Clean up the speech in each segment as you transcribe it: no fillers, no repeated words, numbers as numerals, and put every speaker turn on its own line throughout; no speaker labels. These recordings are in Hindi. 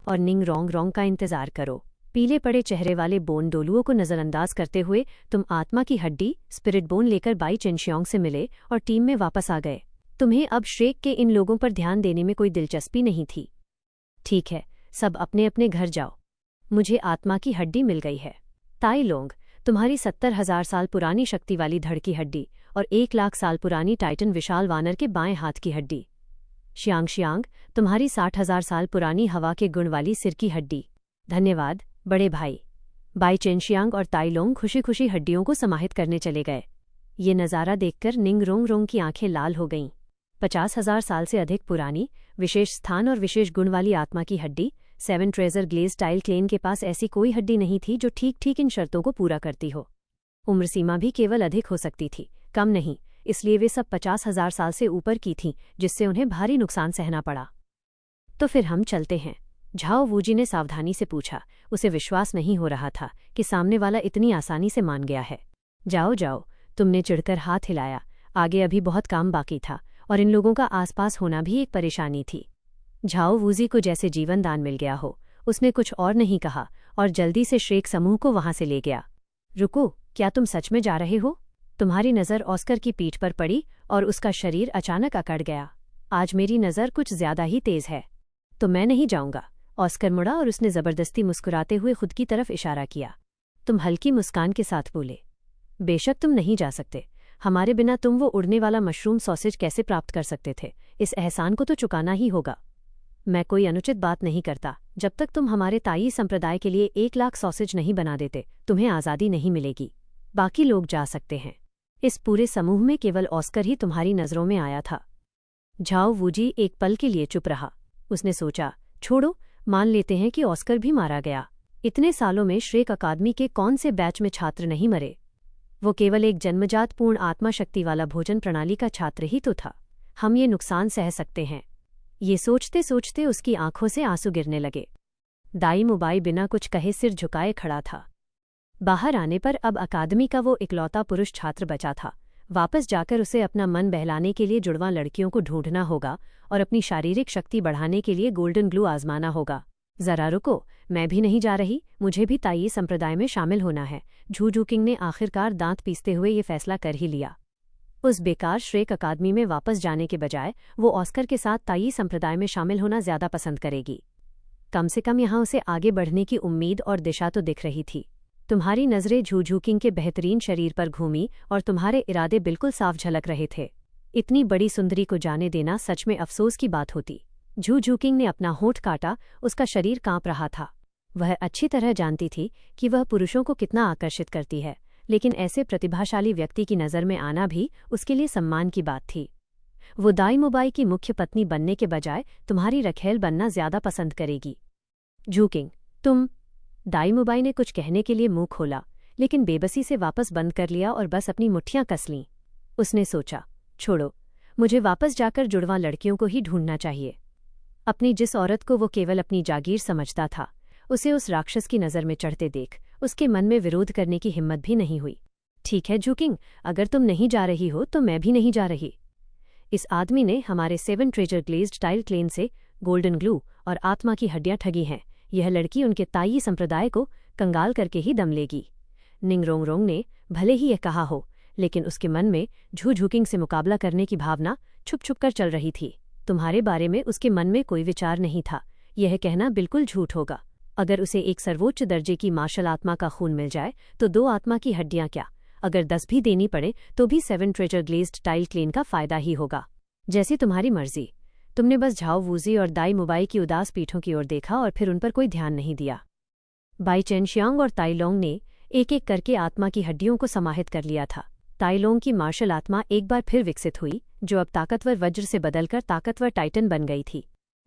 और निंग रोंग रोंग का इंतजार करो। पीले पड़े चेहरे वाले बोन डोलुओं को नज़रअंदाज करते हुए तुम आत्मा की हड्डी स्पिरिट बोन लेकर बाई चेनशियांग से मिले और टीम में वापस आ गए। तुम्हें अब श्रेक के इन लोगों पर ध्यान देने में कोई दिलचस्पी नहीं थी। ठीक है, सब अपने अपने घर जाओ। मुझे आत्मा की हड्डी मिल गई है। ताई लोंग, तुम्हारी 70,000 साल पुरानी शक्ति वाली धड़ की हड्डी और 1 लाख साल पुरानी टाइटन विशाल वानर के बाएं हाथ की हड्डी। शियांग शियांग, तुम्हारी 60,000 साल पुरानी हवा के गुण वाली सिर की हड्डी। धन्यवाद बड़े भाई। बाई चेनशियांग और ताई लोंग खुशी खुशी हड्डियों को समाहित करने चले गए। ये नज़ारा देखकर निंग रोंग रोंग की आंखें लाल हो गईं। 50,000 साल से अधिक पुरानी, विशेष स्थान और विशेष गुण वाली आत्मा की हड्डी 7 ट्रेजर ग्लेज टाइल क्लेन के पास ऐसी कोई हड्डी नहीं थी जो ठीक ठीक इन शर्तों को पूरा करती हो। उम्र सीमा भी केवल अधिक हो सकती थी, कम नहीं, इसलिए वे सब 50,000 साल से ऊपर की थीं, जिससे उन्हें भारी नुकसान सहना पड़ा। तो फिर हम चलते हैं? झाओ वूजी ने सावधानी से पूछा। उसे विश्वास नहीं हो रहा था कि सामने वाला इतनी आसानी से मान गया है। जाओ जाओ, तुमने चिढ़कर हाथ हिलाया। आगे अभी बहुत काम बाकी था और इन लोगों का आसपास होना भी एक परेशानी थी। झाओ वूजी को जैसे जीवन दान मिल गया हो। उसने कुछ और नहीं कहा और जल्दी से श्रेक समूह को वहां से ले गया। रुको, क्या तुम सच में जा रहे हो? तुम्हारी नज़र ऑस्कर की पीठ पर पड़ी और उसका शरीर अचानक अकड़ गया। आज मेरी नज़र कुछ ज्यादा ही तेज है। तो मैं नहीं जाऊंगा। ऑस्कर मुड़ा और उसने जबरदस्ती मुस्कुराते हुए खुद की तरफ इशारा किया। तुम हल्की मुस्कान के साथ बोले, बेशक तुम नहीं जा सकते। हमारे बिना तुम वो उड़ने वाला मशरूम सॉसेज कैसे प्राप्त कर सकते थे? इस एहसान को तो चुकाना ही होगा। मैं कोई अनुचित बात नहीं करता। जब तक तुम हमारे ताई संप्रदाय के लिए 1 लाख सॉसेज नहीं बना देते, तुम्हें आज़ादी नहीं मिलेगी। बाकी लोग जा सकते हैं। इस पूरे समूह में केवल ऑस्कर ही तुम्हारी नज़रों में आया था। झाओ वूजी एक पल के लिए चुप रहा। उसने सोचा, छोड़ो, मान लेते हैं कि ऑस्कर भी मारा गया। इतने सालों में श्रेक अकादमी के कौन से बैच में छात्र नहीं मरे? वो केवल एक जन्मजात पूर्ण आत्मा शक्ति वाला भोजन प्रणाली का छात्र ही तो था। हम ये नुकसान सह सकते हैं। ये सोचते सोचते उसकी आंखों से आंसू गिरने लगे। दाई मुबाई बिना कुछ कहे सिर झुकाए खड़ा था। बाहर आने पर अब अकादमी का वो इकलौता पुरुष छात्र बचा था। वापस जाकर उसे अपना मन बहलाने के लिए जुड़वां लड़कियों को ढूंढना होगा और अपनी शारीरिक शक्ति बढ़ाने के लिए गोल्डन ग्लू आजमाना होगा। जरा रुको, मैं भी नहीं जा रही। मुझे भी ताई संप्रदाय में शामिल होना है। झू झूकिंग ने आखिरकार दांत पीसते हुए ये फैसला कर ही लिया। उस बेकार श्रेक अकादमी में वापस जाने के बजाय वो ऑस्कर के साथ ताई संप्रदाय में शामिल होना ज्यादा पसंद करेगी। कम से कम यहाँ उसे आगे बढ़ने की उम्मीद और दिशा तो दिख रही थी। तुम्हारी नज़रें झू झूकिंग के बेहतरीन शरीर पर घूमी और तुम्हारे इरादे बिल्कुल साफ झलक रहे थे। इतनी बड़ी सुंदरी को जाने देना सच में अफसोस की बात होती। झू झूकिंग ने अपना होंठ काटा। उसका शरीर कांप रहा था। वह अच्छी तरह जानती थी कि वह पुरुषों को कितना आकर्षित करती है, लेकिन ऐसे प्रतिभाशाली व्यक्ति की नज़र में आना भी उसके लिए सम्मान की बात थी। वो दाई मुबाई की मुख्य पत्नी बनने के बजाय तुम्हारी रखेल बनना ज्यादा पसंद करेगी। झूकिंग, तुम। दाई मुबाई ने कुछ कहने के लिए मुंह खोला, लेकिन बेबसी से वापस बंद कर लिया और बस अपनी मुट्ठियां कस लीं। उसने सोचा, छोड़ो, मुझे वापस जाकर जुड़वां लड़कियों को ही ढूंढना चाहिए। अपनी जिस औरत को वो केवल अपनी जागीर समझता था, उसे उस राक्षस की नज़र में चढ़ते देख उसके मन में विरोध करने की हिम्मत भी नहीं हुई। ठीक है झूकिंग, अगर तुम नहीं जा रही हो तो मैं भी नहीं जा रही। इस आदमी ने हमारे 7 ट्रेजर ग्लेज्ड टाइल क्लेन से गोल्डन ग्लू और आत्मा की हड्डियां ठगी हैं। यह लड़की उनके ताई संप्रदाय को कंगाल करके ही दम लेगी। निंग रोंग रोंग ने भले ही यह कहा हो, लेकिन उसके मन में झू झूकिंग से मुकाबला करने की भावना छुप छुप कर चल रही थी। तुम्हारे बारे में उसके मन में कोई विचार नहीं था। यह कहना बिल्कुल झूठ होगा। अगर उसे एक सर्वोच्च दर्जे की मार्शल आत्मा का खून मिल जाए तो 2 आत्मा की हड्डियां क्या, अगर 10 भी देनी पड़े तो भी 7 ट्रेजर ग्लेज्ड टाइल क्लेन का फायदा ही होगा। जैसी तुम्हारी मर्जी। तुमने बस झाओ वूजी और दाई मुबाई की उदास पीठों की ओर देखा और फिर उन पर कोई ध्यान नहीं दिया। बाई चेनशियांग और ताई लोंग ने एक एक करके आत्मा की हड्डियों को समाहित कर लिया था। ताई लोंग की मार्शल आत्मा एक बार फिर विकसित हुई, जो अब ताकतवर वज्र से बदलकर ताकतवर टाइटन बन गई थी।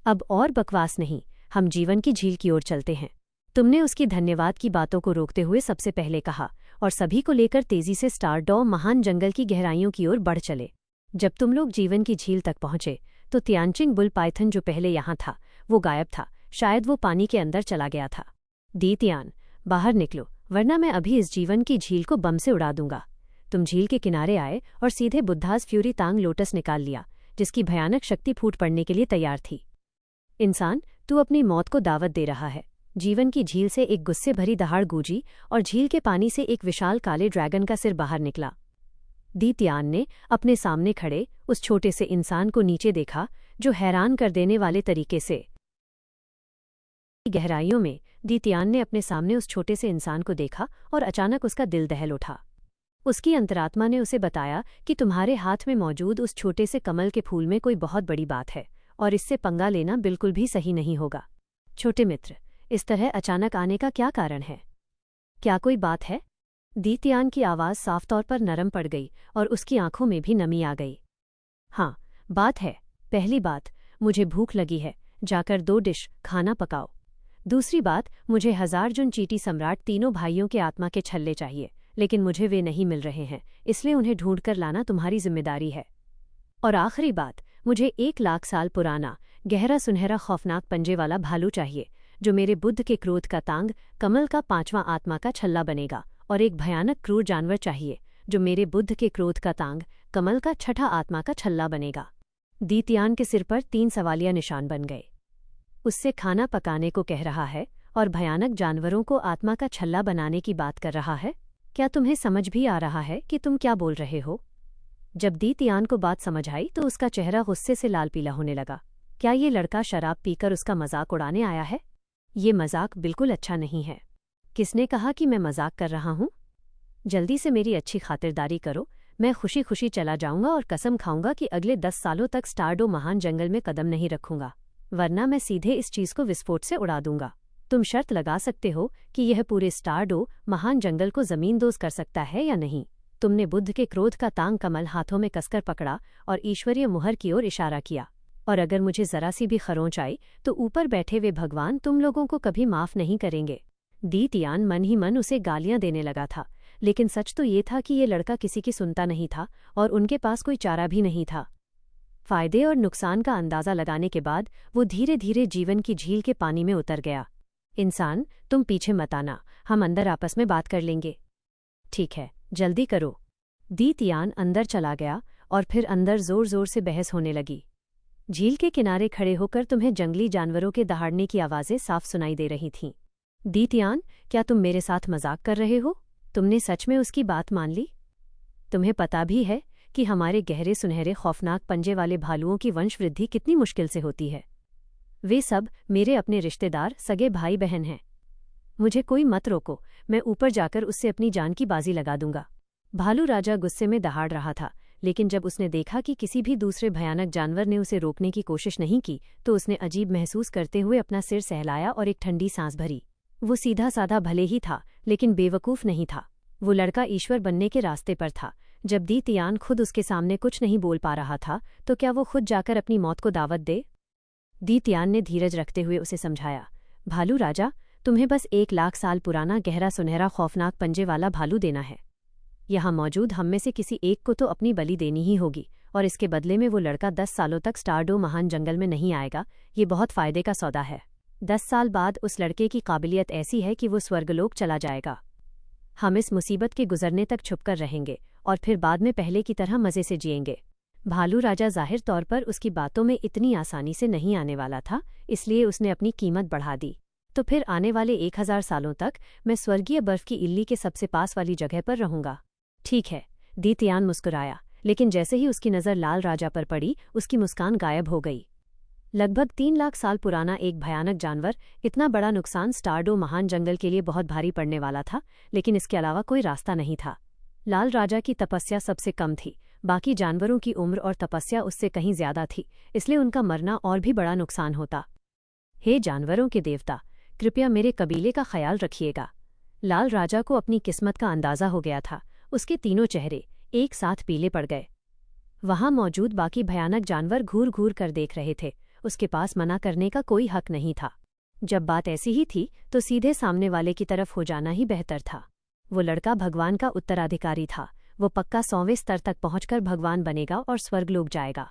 अब और बकवास नहीं, हम जीवन की झील की ओर चलते हैं। तुमने उसकी धन्यवाद की बातों को रोकते हुए सबसे पहले कहा और सभी को लेकर तेजी से स्टारडॉ महान जंगल की गहराइयों की ओर बढ़ चले। जब तुम लोग जीवन की झील तक पहुंचे तो तियानचिंग बुल पाइथन जो पहले यहाँ था वो गायब था। शायद वो पानी के अंदर चला गया था। दी तियान, बाहर निकलो, वरना मैं अभी इस जीवन की झील को बम से उड़ा दूंगा। तुम झील के किनारे आए और सीधे बुद्धास फ्यूरी तांग लोटस निकाल लिया, जिसकी भयानक शक्ति फूट पड़ने के लिए तैयार थी। इंसान, तू अपनी मौत को दावत दे रहा है। जीवन की झील से एक गुस्से भरी दहाड़ गूंजी और झील के पानी से एक विशाल काले ड्रैगन का सिर बाहर निकला। दी तियान ने अपने सामने खड़े उस छोटे से इंसान को नीचे देखा, जो हैरान कर देने वाले तरीके से गहराइयों में दी तियान ने अपने सामने उस छोटे से इंसान को देखा और अचानक उसका दिल दहल उठा। उसकी अंतरात्मा ने उसे बताया कि तुम्हारे हाथ में मौजूद उस छोटे से कमल के फूल में कोई बहुत बड़ी बात है और इससे पंगा लेना बिल्कुल भी सही नहीं होगा। छोटे मित्र, इस तरह अचानक आने का क्या कारण है? क्या कोई बात है? दी तियान की आवाज़ साफ तौर पर नरम पड़ गई और उसकी आंखों में भी नमी आ गई। हाँ, बात है। पहली बात, मुझे भूख लगी है, जाकर 2 डिश खाना पकाओ। दूसरी बात, मुझे 1000 जुन चीटी सम्राट तीनों भाइयों के आत्मा के छल्ले चाहिए, लेकिन मुझे वे नहीं मिल रहे हैं, इसलिए उन्हें ढूंढकर लाना तुम्हारी जिम्मेदारी है। और आखिरी बात, मुझे 1 लाख साल पुराना गहरा सुनहरा खौफनाक पंजे वाला भालू चाहिए, जो मेरे बुद्ध के क्रोध का तांग कमल का 5वां आत्मा का छल्ला बनेगा। और एक भयानक क्रूर जानवर चाहिए, जो मेरे बुद्ध के क्रोध का तांग कमल का 6ठा आत्मा का छल्ला बनेगा। दी तियान के सिर पर 3 सवालिया निशान बन गए। उससे खाना पकाने को कह रहा है और भयानक जानवरों को आत्मा का छल्ला बनाने की बात कर रहा है। क्या तुम्हें समझ भी आ रहा है कि तुम क्या बोल रहे हो? जब दी तियान को बात समझ आई तो उसका चेहरा गुस्से से लाल पीला होने लगा। क्या ये लड़का शराब पीकर उसका मजाक उड़ाने आया है? ये मजाक बिल्कुल अच्छा नहीं है। किसने कहा कि मैं मजाक कर रहा हूँ? जल्दी से मेरी अच्छी खातिरदारी करो, मैं खुशी खुशी चला जाऊंगा और कसम खाऊंगा कि अगले 10 सालों तक स्टारडो महान जंगल में कदम नहीं रखूंगा, वरना मैं सीधे इस चीज को विस्फोट से उड़ा दूंगा। तुम शर्त लगा सकते हो कि यह पूरे स्टारडो महान जंगल को जमींदोज कर सकता है या नहीं। तुमने बुद्ध के क्रोध का तांग कमल हाथों में कसकर पकड़ा और ईश्वरीय मुहर की ओर इशारा किया, और अगर मुझे जरा सी भी खरोंच आई तो ऊपर बैठे वे भगवान तुम लोगों को कभी माफ नहीं करेंगे। दी तियान मन ही मन उसे गालियां देने लगा था, लेकिन सच तो ये था कि ये लड़का किसी की सुनता नहीं था और उनके पास कोई चारा भी नहीं था। फायदे और नुकसान का अंदाजा लगाने के बाद वो धीरे धीरे जीवन की झील के पानी में उतर गया। इंसान, तुम पीछे मत आना, हम अंदर आपस में बात कर लेंगे। ठीक है, जल्दी करो। दी तियान अंदर चला गया और फिर अंदर जोर जोर से बहस होने लगी। झील के किनारे खड़े होकर तुम्हें जंगली जानवरों के दहाड़ने की आवाज़ें साफ सुनाई दे रही थीं। दी तियान, क्या तुम मेरे साथ मजाक कर रहे हो? तुमने सच में उसकी बात मान ली? तुम्हें पता भी है कि हमारे गहरे सुनहरे खौफनाक पंजे वाले भालुओं की वंशवृद्धि कितनी मुश्किल से होती है। वे सब मेरे अपने रिश्तेदार सगे भाई बहन हैं। मुझे कोई मत रोको, मैं ऊपर जाकर उससे अपनी जान की बाजी लगा दूंगा। भालू राजा गुस्से में दहाड़ रहा था, लेकिन जब उसने देखा कि किसी भी दूसरे भयानक जानवर ने उसे रोकने की कोशिश नहीं की तो उसने अजीब महसूस करते हुए अपना सिर सहलाया और एक ठंडी सांस भरी। वो सीधा साधा भले ही था, लेकिन बेवकूफ़ नहीं था। वो लड़का ईश्वर बनने के रास्ते पर था। जब दी तियान खुद उसके सामने कुछ नहीं बोल पा रहा था तो क्या वो खुद जाकर अपनी मौत को दावत दे? दी तियान ने धीरज रखते हुए उसे समझाया, भालू राजा, तुम्हें बस 1 लाख साल पुराना गहरा सुनहरा खौफनाक पंजे वाला भालू देना है। यहाँ मौजूद हम में से किसी एक को तो अपनी बलि देनी ही होगी, और इसके बदले में वो लड़का 10 सालों तक स्टारडो महान जंगल में नहीं आएगा। ये बहुत फ़ायदे का सौदा है। 10 साल बाद उस लड़के की काबिलियत ऐसी है कि वो स्वर्गलोक चला जाएगा। हम इस मुसीबत के गुजरने तक छुपकर रहेंगे और फिर बाद में पहले की तरह मज़े से जिएंगे। भालू राजा जाहिर तौर पर उसकी बातों में इतनी आसानी से नहीं आने वाला था, इसलिए उसने अपनी कीमत बढ़ा दी। तो फिर आने वाले 1000 सालों तक मैं स्वर्गीय बर्फ की इल्ली के सबसे पास वाली जगह पर रहूंगा। ठीक है, दी तियान मुस्कुराया, लेकिन जैसे ही उसकी नज़र लाल राजा पर पड़ी उसकी मुस्कान गायब हो गई। लगभग 3 लाख साल पुराना एक भयानक जानवर, इतना बड़ा नुकसान स्टारडो महान जंगल के लिए बहुत भारी पड़ने वाला था, लेकिन इसके अलावा कोई रास्ता नहीं था। लाल राजा की तपस्या सबसे कम थी, बाकी जानवरों की उम्र और तपस्या उससे कहीं ज्यादा थी, इसलिए उनका मरना और भी बड़ा नुकसान होता। हे जानवरों के देवता, कृपया मेरे कबीले का ख्याल रखिएगा। लाल राजा को अपनी किस्मत का अंदाजा हो गया था। उसके तीनों चेहरे एक साथ पीले पड़ गए। वहां मौजूद बाकी भयानक जानवर घूर घूर कर देख रहे थे। उसके पास मना करने का कोई हक नहीं था। जब बात ऐसी ही थी तो सीधे सामने वाले की तरफ हो जाना ही बेहतर था। वो लड़का भगवान का उत्तराधिकारी था। वो पक्का 100वें स्तर तक पहुंचकर भगवान बनेगा और स्वर्गलोक जाएगा।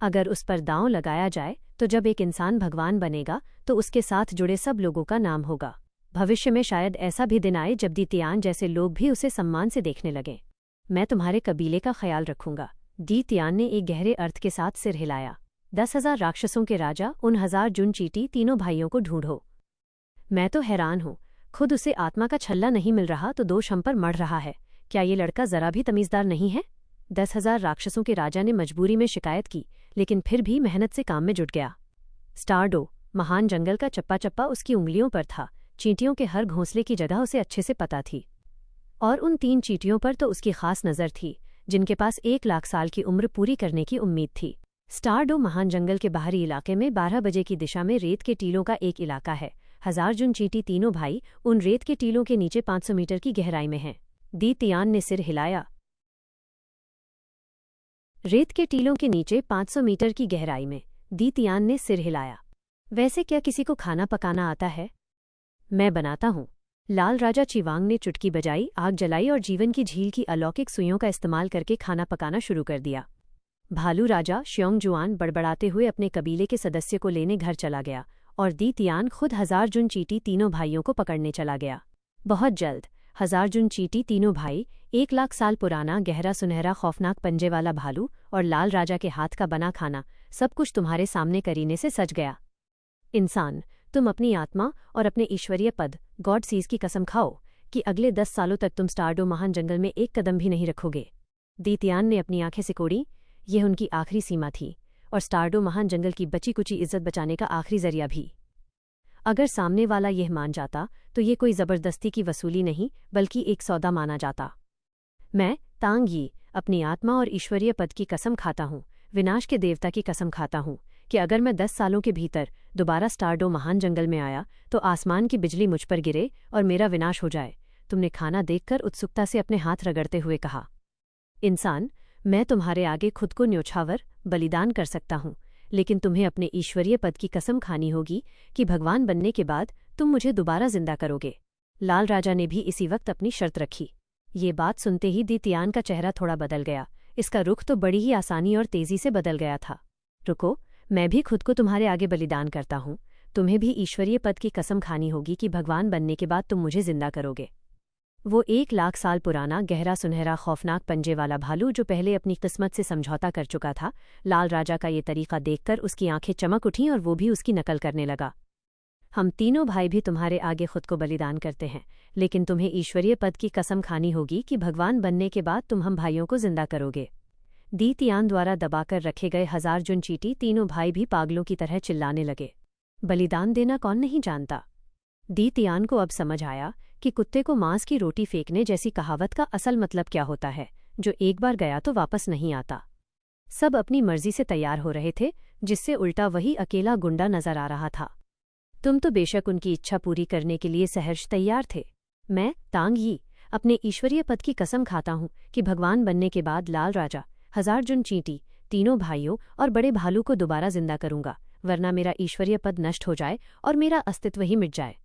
अगर उस पर दांव लगाया जाए तो जब एक इंसान भगवान बनेगा तो उसके साथ जुड़े सब लोगों का नाम होगा। भविष्य में शायद ऐसा भी दिन आए जब दी तियान जैसे लोग भी उसे सम्मान से देखने लगें। मैं तुम्हारे कबीले का ख्याल रखूंगा। दी तियान ने एक गहरे अर्थ के साथ सिर हिलाया। 10,000 राक्षसों के राजा उन 1000 जुन चींटी तीनों भाइयों को ढूंढो। मैं तो हैरान हूँ, खुद उसे आत्मा का छल्ला नहीं मिल रहा तो दोष हम पर मढ़ रहा है। क्या ये लड़का जरा भी तमीज़दार नहीं है? 10,000 राक्षसों के राजा ने मजबूरी में शिकायत की, लेकिन फिर भी मेहनत से काम में जुट गया। स्टारडो, महान जंगल का चप्पा चप्पा उसकी उंगलियों पर था। चींटियों के हर घोंसले की जगह उसे अच्छे से पता थी, और उन 3 चींटियों पर तो उसकी खास नज़र थी, जिनके पास 1 लाख साल की उम्र पूरी करने की उम्मीद थी। स्टारडो महान जंगल के बाहरी इलाके में 12 बजे की दिशा में रेत के टीलों का एक इलाका है। 1000 जुन चींटी तीनों भाई उन रेत के टीलों के नीचे 500 मीटर की गहराई में हैं। दी तियान ने सिर हिलाया। रेत के टीलों के नीचे 500 मीटर की गहराई में। दी तियान ने सिर हिलाया। वैसे क्या किसी को खाना पकाना आता है? मैं बनाता हूँ। लाल राजा चिवांग ने चुटकी बजाई, आग जलाई और जीवन की झील की अलौकिक सुइयों का इस्तेमाल करके खाना पकाना शुरू कर दिया। भालू राजा श्योंग जुआन बड़बड़ाते हुए अपने कबीले के सदस्य को लेने घर चला गया, और दी तियान खुद 1000 जुन चींटी तीनों भाइयों को पकड़ने चला गया। बहुत जल्द 1000 जुन चींटी तीनों भाई, 1 लाख साल पुराना गहरा सुनहरा खौफनाक पंजे वाला भालू और लाल राजा के हाथ का बना खाना, सब कुछ तुम्हारे सामने करीने से सज गया। इंसान, तुम अपनी आत्मा और अपने ईश्वरीय पद गॉड सीज की कसम खाओ कि अगले 10 सालों तक तुम स्टारडो महान जंगल में एक कदम भी नहीं रखोगे। दी तियान ने अपनी आंखें सिकोड़ी। यह उनकी आखिरी सीमा थी, और स्टारडो महान जंगल की बची कुची इज्जत बचाने का आखिरी जरिया भी। अगर सामने वाला यह मान जाता तो ये कोई जबरदस्ती की वसूली नहीं, बल्कि एक सौदा माना जाता। मैं, तांग यी, अपनी आत्मा और ईश्वरीय पद की कसम खाता हूँ, विनाश के देवता की कसम खाता हूँ कि अगर मैं 10 सालों के भीतर दोबारा स्टारडो महान जंगल में आया तो आसमान की बिजली मुझ पर गिरे और मेरा विनाश हो जाए। तुमने खाना देखकर उत्सुकता से अपने हाथ रगड़ते हुए कहा। इंसान, मैं तुम्हारे आगे खुद को न्योछावर बलिदान कर सकता हूँ, लेकिन तुम्हें अपने ईश्वरीय पद की कसम खानी होगी कि भगवान बनने के बाद तुम मुझे दोबारा जिंदा करोगे। लाल राजा ने भी इसी वक्त अपनी शर्त रखी। ये बात सुनते ही दी तियान का चेहरा थोड़ा बदल गया। इसका रुख तो बड़ी ही आसानी और तेजी से बदल गया था। रुको, मैं भी खुद को तुम्हारे आगे बलिदान करता हूँ। तुम्हें भी ईश्वरीय पद की कसम खानी होगी कि भगवान बनने के बाद तुम मुझे जिंदा करोगे। वो 1 लाख साल पुराना गहरा सुनहरा खौफनाक पंजे वाला भालू जो पहले अपनी किस्मत से समझौता कर चुका था, लाल राजा का ये तरीका देखकर उसकी आंखें चमक उठीं और वो भी उसकी नकल करने लगा। हम तीनों भाई भी तुम्हारे आगे खुद को बलिदान करते हैं, लेकिन तुम्हें ईश्वरीय पद की कसम खानी होगी कि भगवान बनने के बाद तुम हम भाइयों को जिंदा करोगे। दी तियान द्वारा दबाकर रखे गए 1000 जुन चींटी तीनों भाई भी पागलों की तरह चिल्लाने लगे। बलिदान देना कौन नहीं जानता? दी तियान को अब समझ आया कि कुत्ते को मांस की रोटी फेंकने जैसी कहावत का असल मतलब क्या होता है, जो एक बार गया तो वापस नहीं आता। सब अपनी मर्जी से तैयार हो रहे थे, जिससे उल्टा वही अकेला गुंडा नजर आ रहा था। तुम तो बेशक उनकी इच्छा पूरी करने के लिए सहर्ष तैयार थे। मैं, तांग यी, अपने ईश्वरीय पद की कसम खाता हूँ कि भगवान बनने के बाद लाल राजा, 1000 जुन चींटी तीनों भाइयों और बड़े भालू को दोबारा जिंदा करूंगा, वरना मेरा ईश्वरीय पद नष्ट हो जाए और मेरा अस्तित्व ही मिट जाए।